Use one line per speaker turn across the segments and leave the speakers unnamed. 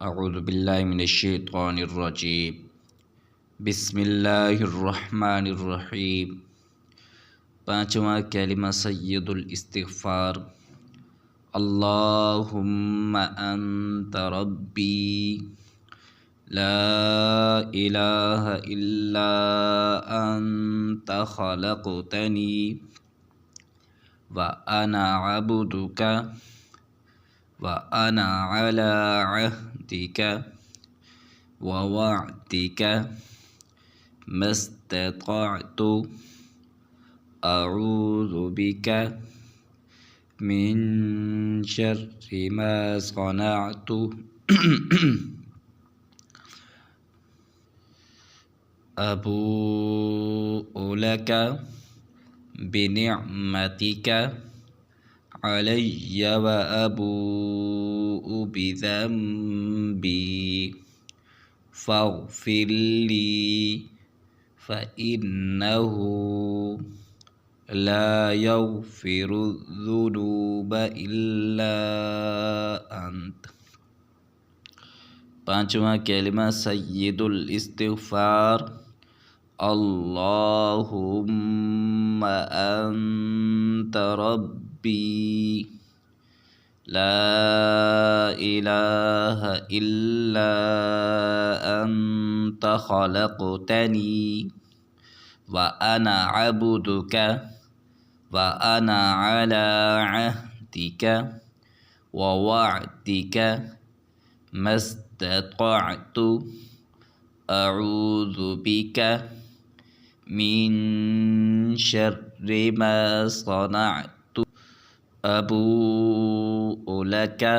अऊज़ु बिल्लाहि मिनश्शैतानिर्रजीम बिस्मिल्लाहिर्रहमानिर्रहीम। पाँचवा कलिमा सय्यदुल इस्तिग़फ़ार। अल्लाहुम्मा अंत रब्बी ला इलाहा इल्ला अंत ख़लक़तनी व अना अब्दुका व अना अला अहदिका व वअदिका मस्ततअतु अऊज़ु बिका मिन शर्रि मा सनअतु अबूउ लका बिनिअमतिका अलय्या व अबूउ बिज़ंबी फ़ग़फ़िरली फ़इन्नहु ला यग़फ़िरुज़्ज़ुनूब इल्ला अंत। पाँचवा कलिमा सय्यदुल इस्तिग़फ़ार। अल्लाहुम्मा अंत रब्बी ला इलाहा इल्ला अंत ख़लक़तनी व अना अब्दुका व अना अला अहदिका व वअदिका मस्ततअतु अऊज़ु बिका मिन शर्रि मा सनअतु अबूउ लका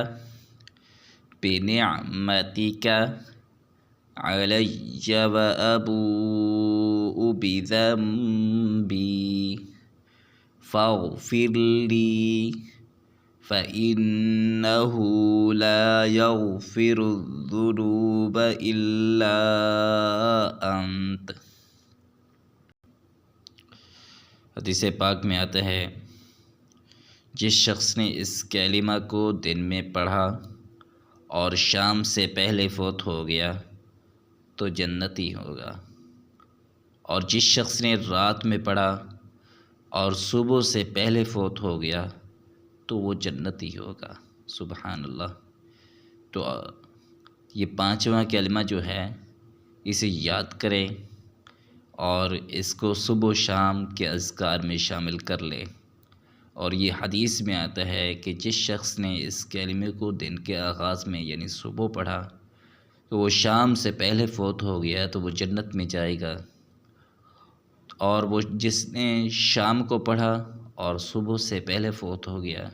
बिनिअमतिका अलय्या व अबूउ बिज़ंबी फ़ग़फ़िरली फ़इन्नहु ला यग़फ़िरुज़्ज़ुनूब इल्ला अंत। हदीस पाक में आता है, जिस शख्स ने इस कलिमा को दिन में पढ़ा और शाम से पहले फौत हो गया तो जन्नती होगा, और जिस शख्स ने रात में पढ़ा और सुबह से पहले फौत हो गया तो वो जन्नती होगा। सुबहान अल्लाह। तो ये पाँचवा कलिमा जो है इसे याद करें और इसको सुबह शाम के अज़कार में शामिल कर लें। और ये हदीस में आता है कि जिस शख्स ने इस कलिमे को दिन के आगाज़ में यानी सुबह पढ़ा तो वो शाम से पहले फ़ौत हो गया तो वो जन्नत में जाएगा, और वो जिसने शाम को पढ़ा और सुबह से पहले फ़ौत हो गया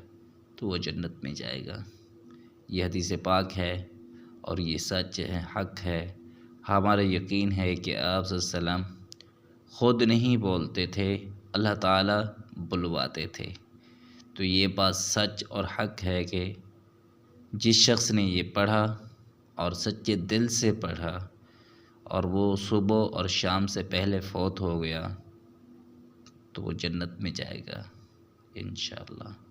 तो वो जन्नत में जाएगा। ये हदीस पाक है और ये सच है, हक़ है। हमारा यकीन है कि आप सल्लल्लाहु ख़ुद नहीं बोलते थे, अल्लाह ताला बुलवाते थे। तो ये बात सच और हक़ है कि जिस शख्स ने ये पढ़ा और सच्चे दिल से पढ़ा और वो सुबह और शाम से पहले फ़ौत हो गया तो वो जन्नत में जाएगा इंशाअल्लाह।